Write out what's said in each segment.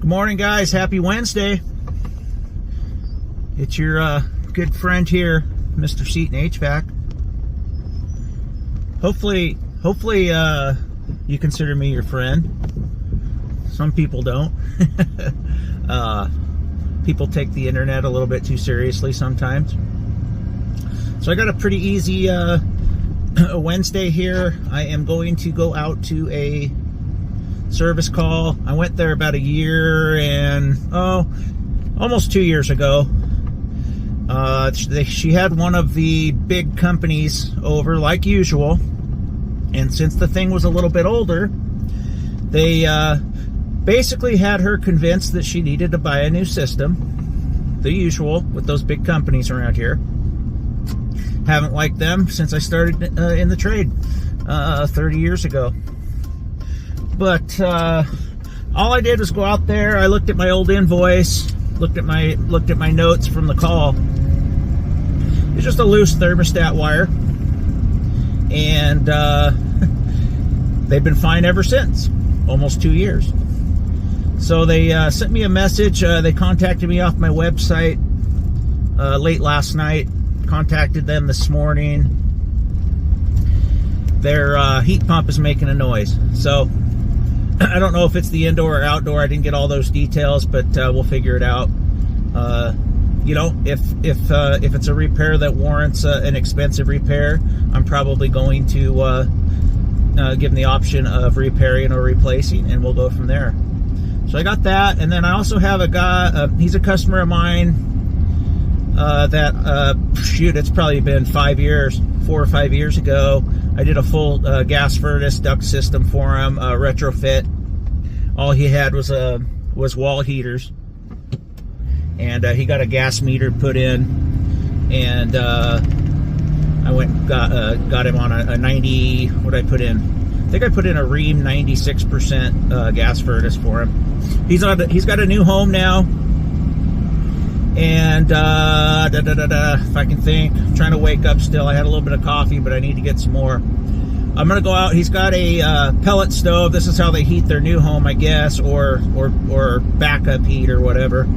Good morning, guys. Happy Wednesday. It's your good friend here, Mr. Seaton HVAC. Hopefully you consider me your friend. Some people don't. People take the internet a little bit too seriously sometimes. So I got a pretty easy Wednesday here. I am going to go out to a service call. I went there about a year and almost 2 years ago. She had one of the big companies over like usual, and since the thing was a little bit older, they basically had her convinced that she needed to buy a new system. The usual with those big companies around here. Haven't liked them since I started in the trade 30 years ago. But all I did was go out there. I looked at my old invoice, looked at my notes from the call. It's just a loose thermostat wire, and they've been fine ever since, almost 2 years. So they sent me a message. They contacted me off my website late last night. Contacted them this morning. Their heat pump is making a noise. So I don't know if it's the indoor or outdoor. I didn't get all those details, but we'll figure it out. You know, if it's a repair that warrants an expensive repair, I'm probably going to give them the option of repairing or replacing, and we'll go from there. So I got that, and then I also have a guy. He's a customer of mine. It's probably been 4 or 5 years ago. I did a full gas furnace duct system for him, retrofit. All he had was wall heaters, and he got a gas meter put in, and I went and got him on a 90. What did I put in? I think I put in a Ream 96% gas furnace for him. He's got a new home now. And if I can think, I'm trying to wake up still. I had a little bit of coffee, but I need to get some more. I'm gonna go out. He's got a pellet stove. This is how they heat their new home, I guess, or backup heat or whatever.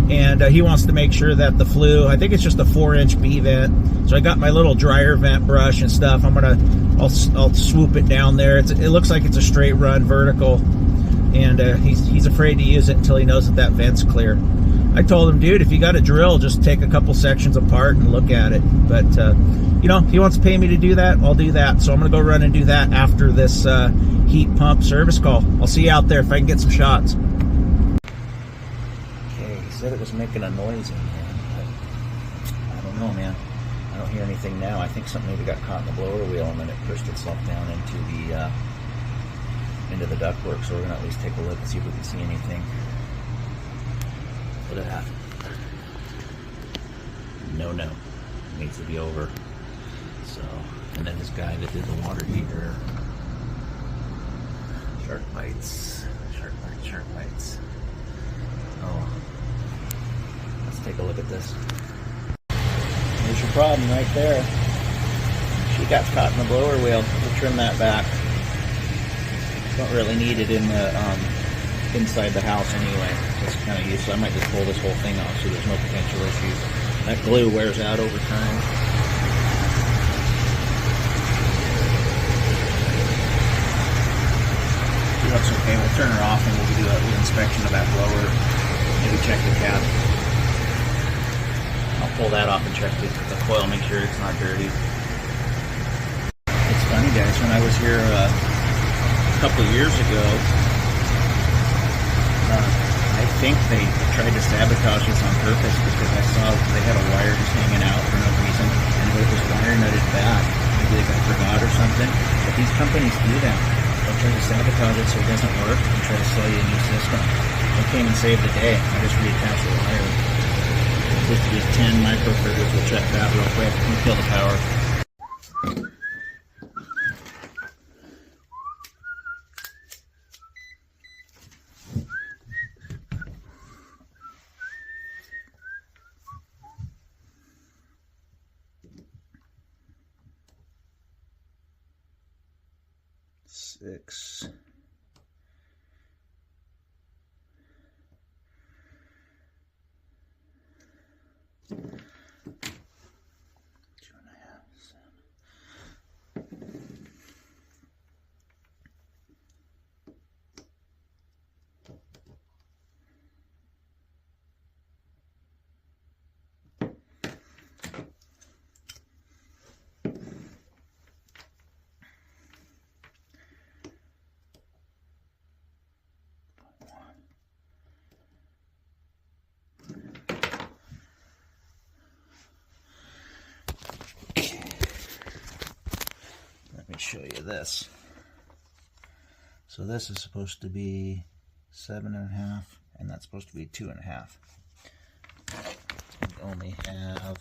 And he wants to make sure that the flue, I think it's just a 4-inch B vent. So I got my little dryer vent brush and stuff. I'll swoop it down there. It looks like it's a straight run vertical, and he's afraid to use it until he knows that vent's clear. I told him, dude, if you got a drill, just take a couple sections apart and look at it. But, you know, if he wants to pay me to do that, I'll do that. So I'm going to go run and do that after this heat pump service call. I'll see you out there if I can get some shots. Okay, he said it was making a noise in here, but I don't know, man. I don't hear anything now. I think something maybe got caught in the blower wheel and then it pushed itself down into the ductwork. So we're going to at least take a look and see if we can see anything. Look at that. No. Needs to be over. So, and then this guy that did the water heater. Shark bites. Oh. Let's take a look at this. There's your problem right there. She got caught in the blower wheel. We'll trim that back. Don't really need it in the inside the house anyway. It's kind of useful. I might just pull this whole thing off so there's no potential issues. That glue wears out over time. Looks okay. We'll turn her off and we'll do a little inspection of that blower. Maybe check the cap. I'll pull that off and check the coil, make sure it's not dirty. It's funny, guys. When I was here a couple of years ago, I think they tried to sabotage us on purpose because I saw they had a wire just hanging out for no reason, and it was wire nutted back. Maybe they forgot or something. But these companies do that. They'll try to sabotage it so it doesn't work and try to sell you a new system. They came and saved the day. I just reattached the wire. Just 10 microfarads. We'll check that real quick. Let me kill the power. show you this. So this is supposed to be 7.5, and that's supposed to be 2.5. We only have,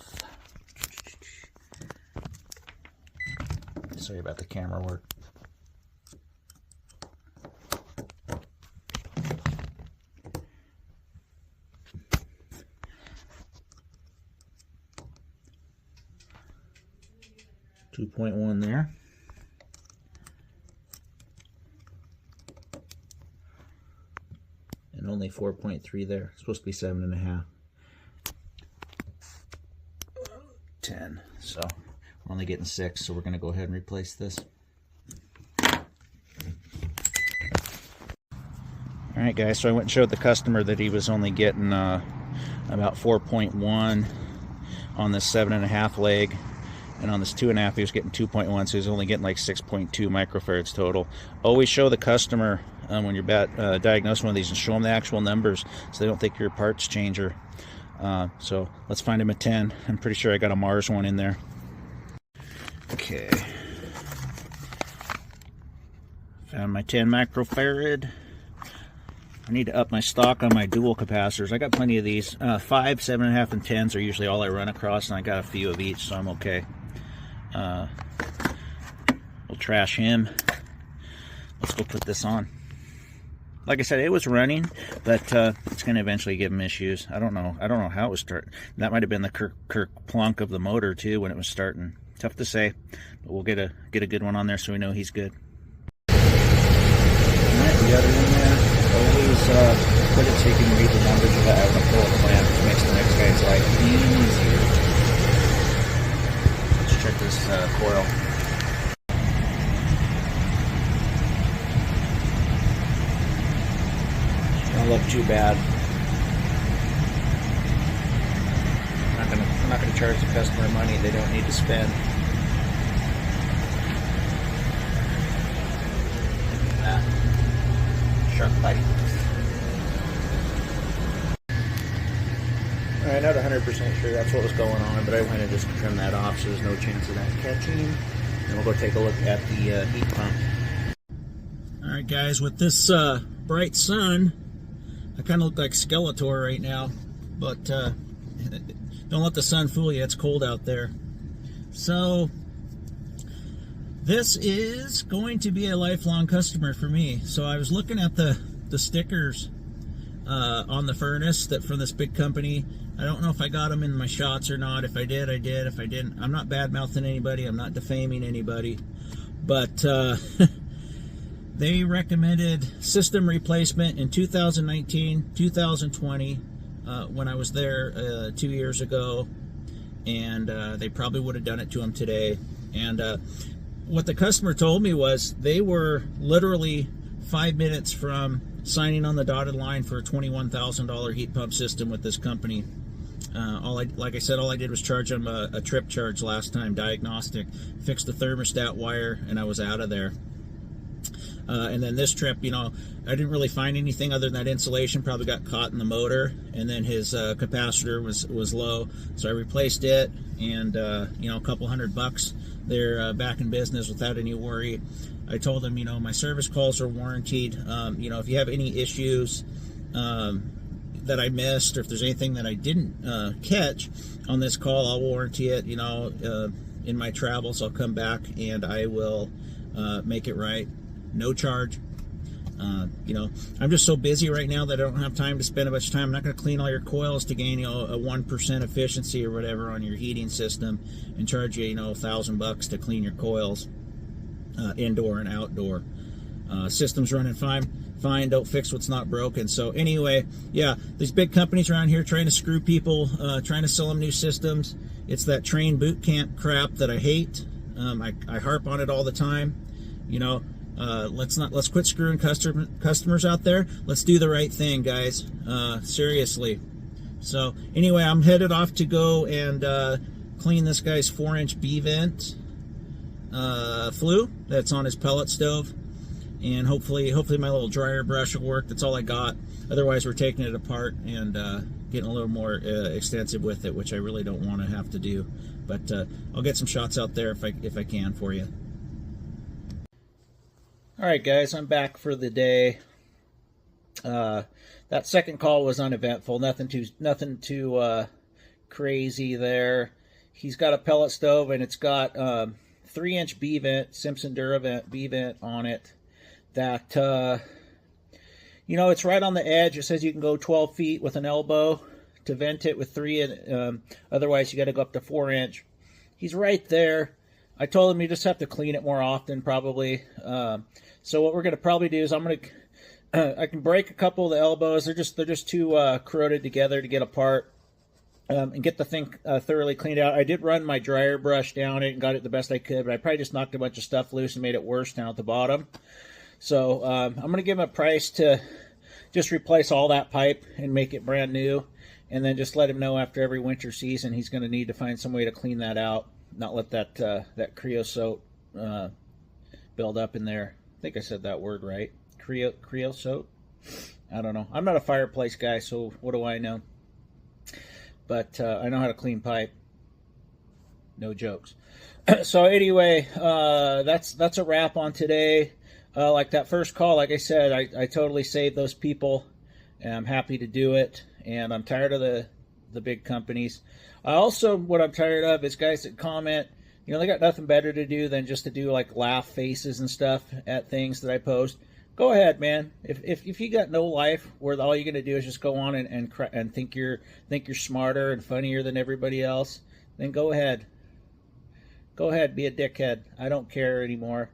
sorry about the camera work. .1 there. And only 4.3 there. It's supposed to be 7.5. 10. So we're only getting 6, so we're going to go ahead and replace this. Alright guys, so I went and showed the customer that he was only getting about 4.1 on this 7.5 leg. And on this 2.5, he was getting 2.1, so he's only getting like 6.2 microfarads total. Always show the customer when you're diagnosing one of these, and show them the actual numbers so they don't think you're a parts changer. So let's find him a 10. I'm pretty sure I got a Mars one in there. Okay. Found my 10 microfarad. I need to up my stock on my dual capacitors. I got plenty of these. 5, 7.5, and 10s are usually all I run across, and I got a few of each, so I'm okay. We'll trash him. Let's go put this on. Like I said, it was running, but it's going to eventually give him issues. I don't know how it was starting. That might have been the kerplunk of the motor too when it was starting. Tough to say, but we'll get a good one on there so we know he's good. All right, we got it in there. Always put it so you can read the numbers without having to pull up the lamp, which makes the next guy's life easier. Let's check this coil. Don't look too bad. I'm not gonna charge the customer money they don't need to spend. Sharp bite. Alright, not 100% sure that's what was going on, but I went and just trimmed that off so there's no chance of that catching. And we'll go take a look at the heat pump. Alright guys, with this bright sun, I kind of look like Skeletor right now, but don't let the sun fool you, it's cold out there. So this is going to be a lifelong customer for me. So I was looking at the stickers on the furnace that from this big company. I don't know if I got them in my shots or not. If I did, I did. If I didn't, I'm not bad-mouthing anybody. I'm not defaming anybody. But they recommended system replacement in 2019, 2020, when I was there 2 years ago. And they probably would have done it to them today. And what the customer told me was they were literally 5 minutes from signing on the dotted line for a $21,000 heat pump system with this company. Like I said, all I did was charge them a trip charge last time, diagnostic, fixed the thermostat wire, and I was out of there. And then this trip, you know, I didn't really find anything other than that insulation probably got caught in the motor, and then his capacitor was low, so I replaced it, and you know, a couple $100. They're back in business without any worry. I told them, you know, my service calls are warranted. You know, if you have any issues that I missed, or if there's anything that I didn't catch on this call, I'll warranty it. You know, in my travels, I'll come back and I will make it right. No charge. You know, I'm just so busy right now that I don't have time to spend a bunch of time. I'm not going to clean all your coils to gain, you know, a 1% efficiency or whatever on your heating system and charge you, you know, $1,000 to clean your coils, indoor and outdoor. System's running fine. Don't fix what's not broken. So anyway, yeah, these big companies around here trying to screw people, trying to sell them new systems. It's that train boot camp crap that I hate. I harp on it all the time. You know, let's quit screwing customers out there. Let's do the right thing, guys. Seriously. So anyway, I'm headed off to go and clean this guy's 4-inch B vent flue that's on his pellet stove, and hopefully my little dryer brush will work. That's all I got. Otherwise, we're taking it apart and getting a little more extensive with it, which I really don't want to have to do. But I'll get some shots out there if I can for you. All right, guys, I'm back for the day. That second call was uneventful. Nothing too crazy there. He's got a pellet stove, and it's got 3-inch B vent, Simpson Duravent B vent on it. That it's right on the edge. It says you can go 12 feet with an elbow to vent it with 3, and otherwise you got to go up to 4-inch. He's right there. I told him you just have to clean it more often, probably. So what we're going to probably do is I can break a couple of the elbows. They're just too corroded together to get apart, and get the thing thoroughly cleaned out. I did run my dryer brush down it and got it the best I could, but I probably just knocked a bunch of stuff loose and made it worse down at the bottom. So I'm going to give him a price to just replace all that pipe and make it brand new, and then just let him know after every winter season he's going to need to find some way to clean that out, not let that creosote build up in there. I think I said that word right. Creosote? I don't know. I'm not a fireplace guy, so what do I know? But I know how to clean pipe. No jokes. So anyway, that's a wrap on today. Like that first call, like I said, I totally saved those people, and I'm happy to do it. And I'm tired of the big companies. What I'm tired of is guys that comment, they got nothing better to do than just to do like laugh faces and stuff at things that I post. Go ahead, man. If you got no life where all you're gonna do is just go on and think you're smarter and funnier than everybody else, then go ahead. Go ahead, be a dickhead. I don't care anymore.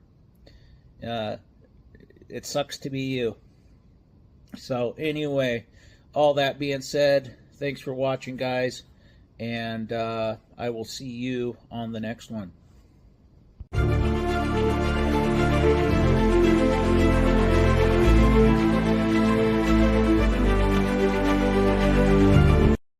It sucks to be you. So anyway, all that being said, thanks for watching, guys, and I will see you on the next one.